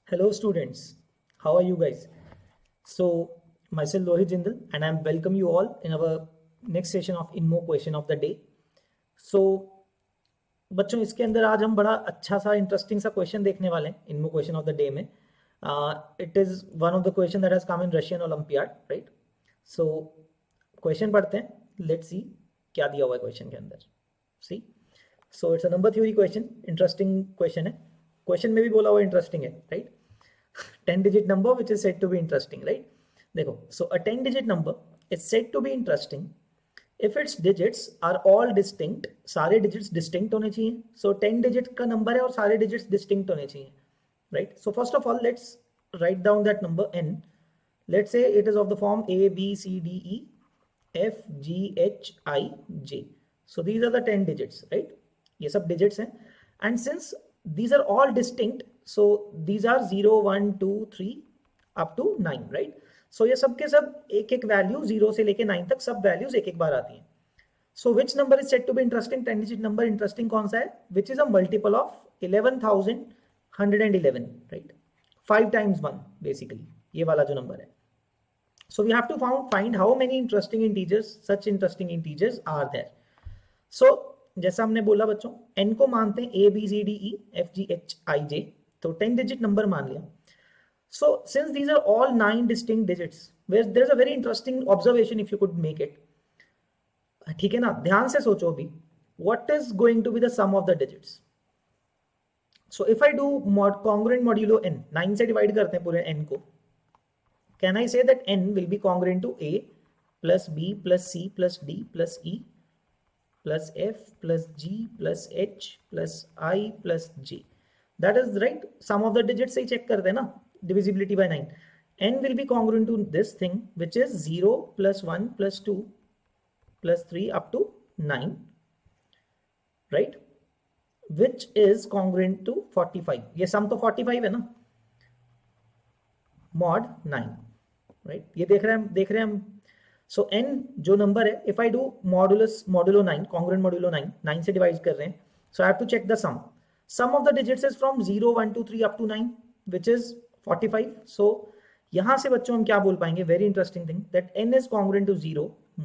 Hello students, how are you guys? So myself Lohit Jindal and I welcome you all in our next session of InMo question of the day. So बच्चों इसके अंदर आज हम बड़ा अच्छा सा interesting सा क्वेश्चन देखने वाले हैं इनमो क्वेश्चन ऑफ द डे में. It is one of the question that has come in Russian olympiad, right? So question पढ़ते हैं, लेट्स सी क्या दिया हुआ है क्वेश्चन के अंदर. See, so it's a number theory question, interesting question है. क्वेश्चन में भी बोला हुआ इंटरेस्टिंग है, right? 10 digit number which is said to be interesting, right? देखो, so a 10 digit number is said to be interesting if its digits are all distinct. सारे digits distinct होने चाहिए. So 10 digit का number है और सारे digits distinct होने चाहिए, right? So first of all let's write down that number n. Let's say it is of the form a b c d e f g h i j. So these are the 10 digits, right? ये सब digits हैं, and since these are all distinct, so these are 0 1 2 3 up to 9, right? So ये सब के सब एक एक value 0 से लेके 9 तक सब वैल्यूज एक एक बार आती हैं. So which number is said to be interesting? 10 digit number interesting कौन सा है? Which is a multiple of 11,111, right? 5 times 1 basically, ये वाला जो नंबर है. So we have to find how many interesting integers, such interesting integers are there. So जैसा हमने बोला बच्चों, n को मानते हैं a b c d e f g h i j, तो 10 digit नंबर मान लिया. So since these are all 9 distinct digits, where there's a very interesting observation if you could make it. ठीक है ना, ध्यान से सोचो अभी, what is going to be the sum of the digits? So if I do congruent modulo n, 9 से divide करते हैं पूरे n को, can I say that n will be congruent to a plus b plus c plus d plus e plus f plus g plus h plus i plus j? That is right. Sum of the digits से ही check करते हैं ना, divisibility by 9. n will be congruent to this thing which is 0 plus 1 plus 2 plus 3 up to 9, right? Which is congruent to 45. ये sum तो 45 है ना, mod 9, right? ये देख रहे हैं हम. So n जो नंबर है, if I do modulo 9, congruent modulo 9, 9 से डिवाइड कर रहे हैं, so I have to check the sum. Sum of the digits is from 0 1 2 3 up to 9, which is 45. So यहां से बच्चों हम क्या बोल पाएंगे? Very interesting thing, that n is congruent to 0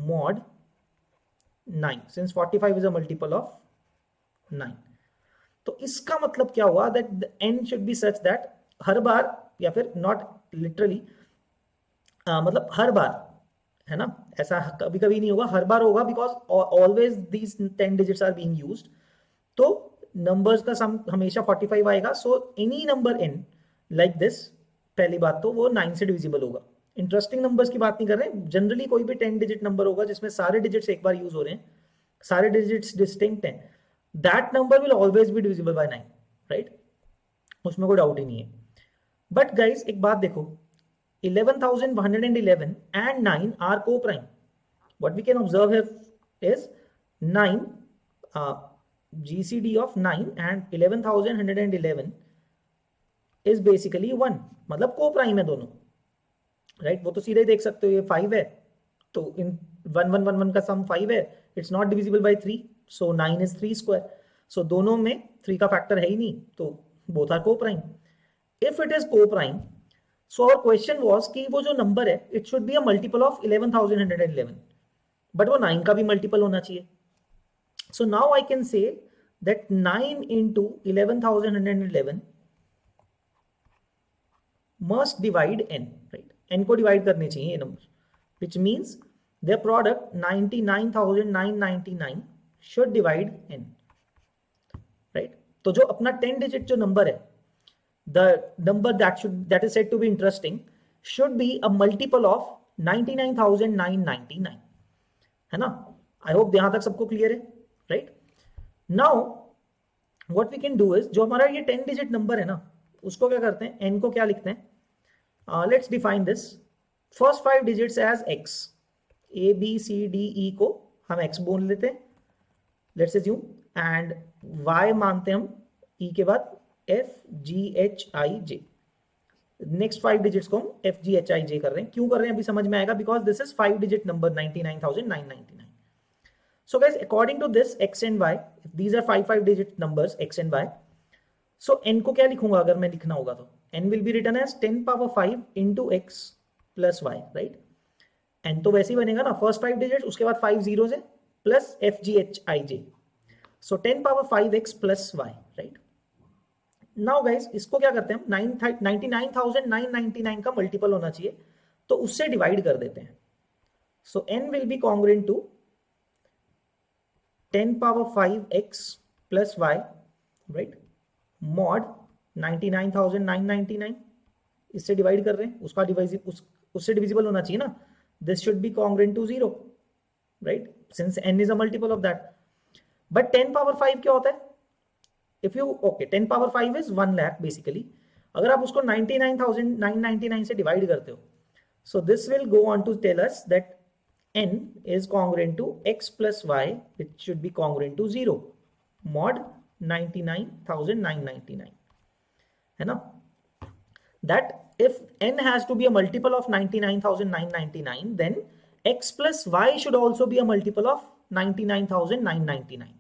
mod 9, since 45 is a multiple of 9. तो इसका मतलब क्या हुआ? that the n should be such that हर बार, या फिर not literally, मतलब हर बार है ना, ऐसा कभी कभी नहीं होगा, हर बार होगा, because always these 10 digits are being used. तो नंबर्स का सम हमेशा 45 आएगा. So any number n like this, पहली बात तो वो 9 से डिविजिबल होगा. इंटरेस्टिंग नंबर्स की बात नहीं कर रहे हैं, जनरली कोई भी 10 डिजिट नंबर होगा जिसमें सारे डिजिट्स एक बार यूज हो रहे हैं, सारे डिजिट्स डिस्टिंक्ट हैं, that number will always be divisible by 9, right? उसमें कोई डाउट ही नहीं है. बट गाइज एक बात देखो, 11,111 and 9 are co-prime. What we can observe here is 9, GCD of 9 and 11,111 is basically 1, मतलब co-prime है दोनों, right? वो तो सीधे देख सकते हो, ये 5 है तो इन 1111 का सम 5 है, it's not divisible by 3, so 9 is 3 square. So दोनों में 3 का फैक्टर है ही नहीं, तो both are co-prime. If it is co-prime, so our question was कि वो जो नंबर है, it should be a multiple of 11,111, but वो 9 का भी मल्टीपल होना चाहिए. So now I can say that 9 into 11,111 must divide n, right? n को डिवाइड करने चाहिए ये number, which means their product 99,999 should divide n, right? तो जो अपना 10 डिजिट जो नंबर है, the number that is said to be interesting should be a multiple of 99,999, है ना? I hope यहाँ तक सबको क्लियर है, right? Now what we can do is, जो हमारा ये 10 डिजिट नंबर है ना, उसको क्या करते हैं, n को क्या लिखते हैं? Let's define this. First 5 digits as x, a b c d e को हम x बोल लेते हैं, let's assume, and y मानते हैं हम e के बाद f g h i j. Next 5 digits को हम f g h i j कर रहे हैं. क्यों कर रहे हैं अभी समझ में आएगा, because this is 5 digit number 99,999. So guys according to this x and y, if these are 5 digit numbers x and y, so n को क्या लिखूंगा अगर मैं लिखना होगा तो n will be written as 10 power 5 into x plus y, right? n तो वैसे ही बनेगा ना, फर्स्ट 5 डिजिट्स, उसके बाद 5 zeros है, plus F G H I J, so 10 power 5x plus y, right? Now guys इसको क्या करते हैं हम, 99,999 का मल्टीपल होना चाहिए, तो उससे डिवाइड कर देते हैं. So n will be congruent to 10 power 5x plus y, right? Mod 99,999 इससे डिवाइड कर रहे हैं, उसका उससे डिविजिबल होना चाहिए ना. This should be congruent to 0, right? Since n is a multiple of that. But 10 power 5 क्या होता है? If you, okay, 10 power 5 is 1 lakh basically. अगर आप उसको 99,999 से डिवाइड करते हो, so this will go on to tell us that n is congruent to x plus y, which should be congruent to 0, mod 99,999, है ना? That if n has to be a multiple of 99,999, then x plus y should also be a multiple of 99,999.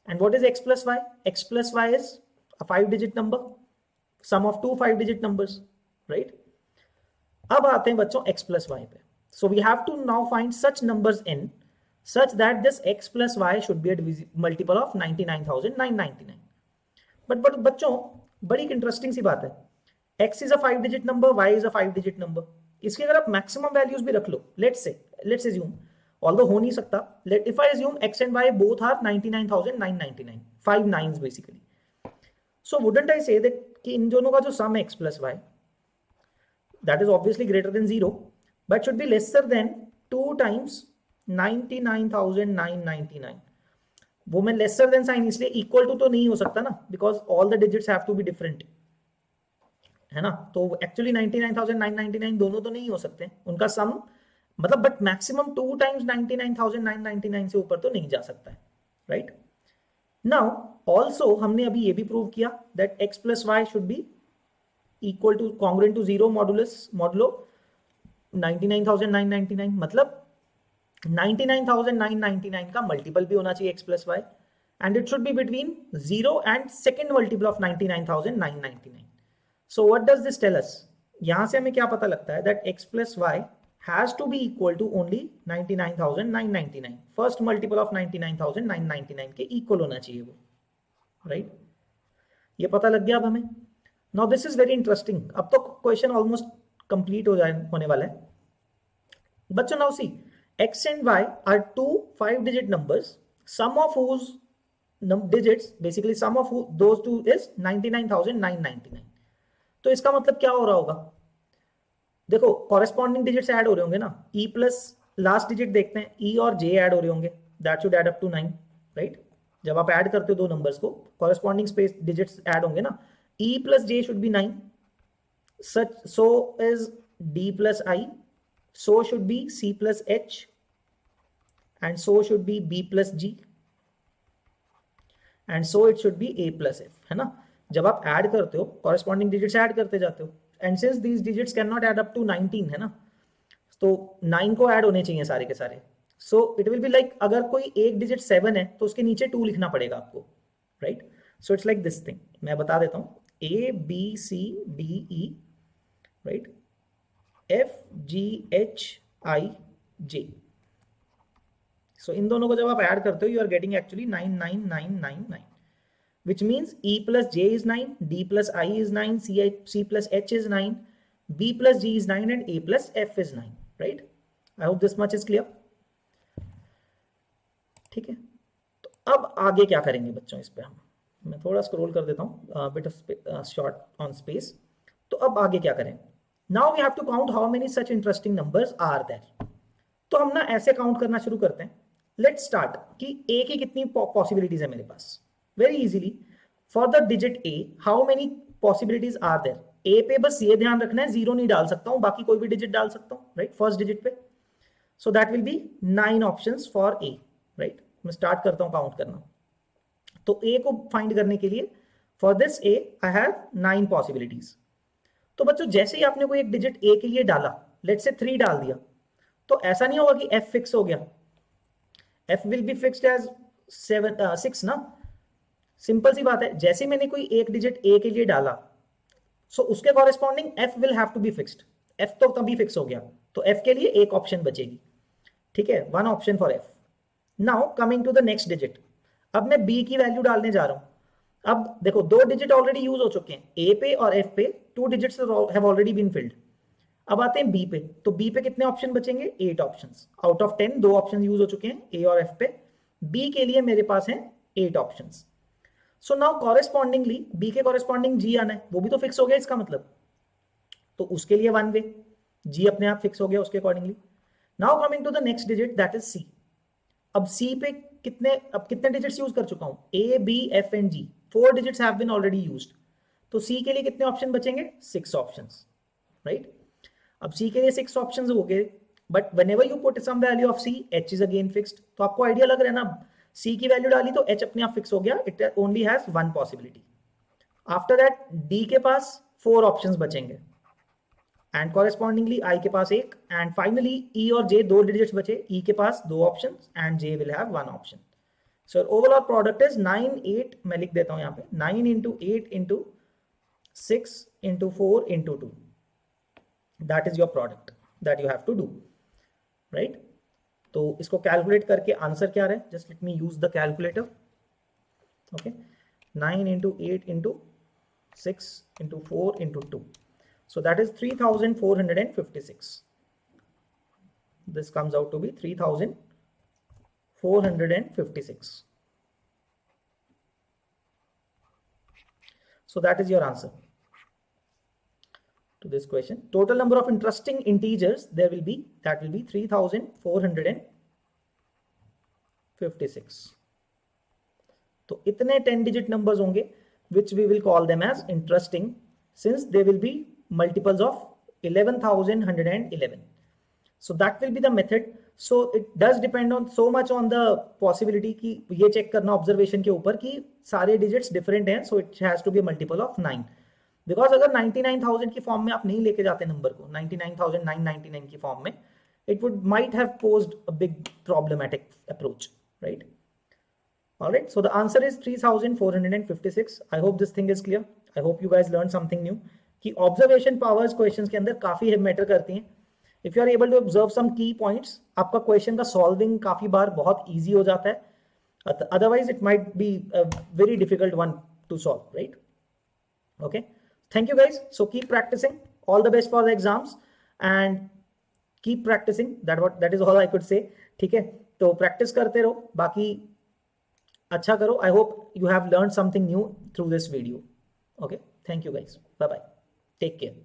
And what is x plus y? X plus y is a 5-digit number, sum of two 5-digit numbers, right? अब आते हैं बच्चों x plus y पे. So we have to now find such numbers n such that this x plus y should be a multiple of 99,999. But बच्चों बड़ी interesting सी बात है, x is a 5-digit number, y is a 5-digit number. इसकी अगर आप maximum values भी रख लो, let's assume, although हो नहीं सकता, if I assume x and y both are 99,999, 5 nines basically, so wouldn't I say that कि इन दोनों का जो sum है x plus y, that is obviously greater than 0, but should be lesser than 2 times 99,999. वो मैं lesser than sign इसलिए equal to तो नहीं हो सकता ना, because all the digits have to be different, है ना? तो एक्चुअली 99,999 दोनों तो नहीं हो सकते, उनका सम मतलब, बट मैक्सिमम 2 times 99,999 से ऊपर तो नहीं जा सकता है, राइट? नाउ ऑल्सो हमने अभी ये भी प्रूव किया that x plus Y should be equal to congruent to 0 modulo 99,999, मतलब 99,999 का मल्टीपल भी होना चाहिए x plus Y, and it should be between 0 and second multiple of 99,999. So what does this tell us? यहां से हमें क्या पता लगता है that x plus y has to be equal to only 99,999. First multiple of 99,999 के equal होना चाहिए वो, right? ये पता लग गया अब हमें. Now this is very interesting. अब तो question almost complete होने वाला है. बच्चों now see, x and y are two 5-digit numbers, sum of whose digits, basically sum of those two is 99,999. तो इसका मतलब क्या हो रहा होगा? देखो कॉरेस्पॉन्डिंग डिजिट्स ऐड हो रहे होंगे ना, e प्लस लास्ट डिजिट देखते हैं, e और j ऐड हो रहे होंगे, that should add up to 9, right? जब आप ऐड करते हो दो नंबर्स को, कॉरेस्पॉन्डिंग स्पेस डिजिट्स ऐड होंगे ना, e plus j should be 9, such so is d plus i, so should be c plus h, and so should be b plus g, and so it should B a plus f, है ना? जब आप ऐड करते हो corresponding digits add करते जाते हो, and since these digits can not add up to 19, है ना, तो 9 को ऐड होने चाहिए सारे के सारे. So it will be like, अगर कोई एक डिजिट 7 है तो उसके नीचे 2 लिखना पड़ेगा आपको, right? So it's like this thing, मैं बता देता हूं, A B C D E, right, F G H I J. So इन दोनों को जब आप ऐड करते हो, you are getting actually 99999, which means e plus j is 9, d plus i is 9, c plus h is 9, b plus g is 9, and a plus f is 9, right? I hope this much is clear. ठीक है, तो अब आगे क्या करेंगे बच्चों इस पे हम, मैं थोड़ा स्क्रॉल कर देता हूँ, bit of short on space. तो अब आगे क्या करें? Now we have to count how many such interesting numbers are there. तो हम ना ऐसे काउंट करना शुरू करते हैं. Let's start कि a की कितनी पॉसिबिलिटीज है मेरे पास. Very easily, for the digit a, how many possibilities are there? a पे बस ये ध्यान रखना है, 0 नहीं डाल सकता हूं, बाकी कोई भी डिजिट डाल सकता हूं, राइट? फर्स्ट डिजिट पे. So that will be 9 options for a, right? मैं स्टार्ट करता हूं काउंट करना. तो a को फाइंड करने के लिए, for this a I have 9 possibilities. तो बच्चों जैसे ही आपने कोई एक डिजिट a के लिए डाला, लेट्स से 3 डाल दिया, तो ऐसा नहीं होगा कि f फिक्स हो गया. f will be fixed as 6 ना. सिंपल सी बात है, जैसे मैंने कोई एक डिजिट a के लिए डाला, सो उसके corresponding f will have to be fixed, f तो तभी फिक्स हो गया, तो f के लिए एक ऑप्शन बचेगी, ठीक है, one option for f। Now coming to the next digit, अब मैं b की वैल्यू डालने जा रहा हूं। अब देखो दो डिजिट ऑलरेडी यूज हो चुके हैं, a पे और f पे, two digits have already been filled. अब आते हैं b पे, तो b पे कितने ऑप्शन बचेंगे, 8 ऑप्शंस, आउट ऑफ 10 दो ऑप्शन यूज हो चुके हैं a और f पे, b के लिए मेरे पास हैं 8 options. So now correspondingly b के कॉरेस्पॉन्डिंग g आना है, वो भी तो फिक्स हो गया इसका मतलब, तो उसके लिए वन वे, g अपने आप फिक्स हो गया उसके accordingly. Now coming to the next digit that is c। अब c पे कितने डिजिट्स यूज कर चुका हूं, a b f and g, 4 digits have been already used, तो c के लिए कितने ऑप्शन बचेंगे, 6 ऑप्शंस, राइट। अब c के लिए 6 ऑप्शंस हो गए, but whenever you put some value of c, h is again fixed, तो आपको आइडिया लग रहा है ना, c की वैल्यू डाली तो h अपने आप फिक्स हो गया, it only has one possibility. After that d के पास 4 ऑप्शंस बचेंगे एंड कॉरेस्पॉन्डिंगली i के पास एक, एंड फाइनली e और j दो डिजिट्स बचे, e के पास 2 options and j will have 1 option. So overall product is 9 8, मैं लिख देता हूं यहाँ पे 9 into 8 into 6 into 4 into 2, that is your product that you have to do, right? तो इसको कैलकुलेट करके आंसर क्या रहे, just let me use the calculator, okay, 9 into 8 into 6 into 4 into 2, so that is 3456. This comes out to be 3456. So that is your answer to this question. Total number of interesting integers there will be, that will be 3456. तो इतने 10 digit numbers होंगे which we will call them as interesting since they will be multiples of 11,111. So that will be the method. So it does depend on so much on the possibility कि ये check करना observation के ऊपर कि सारे digits different हैं, so it has to be a multiple of 9. Because अगर 99,000 की फॉर्म में आप नहीं लेके जाते नंबर को, 99,999 की फॉर्म में, it would might have posed a big problematic approach, right. Alright, so the answer is 3456. I hope this thing is clear, I hope you guys learn something new कि observation powers questions के अंदर काफी matter करती हैं। If you are able to observe some key points, आपका question का solving काफी बार बहुत ईजी हो जाता है, otherwise it might be a very difficult one two solve, right. Okay, thank you guys, so keep practicing, all the best for the exams and keep practicing, that is all I could say, ठीक है। तो practice करते रहो, बाकी अच्छा करो। I hope you have learned something new through this video. Okay, thank you guys, bye bye, take care.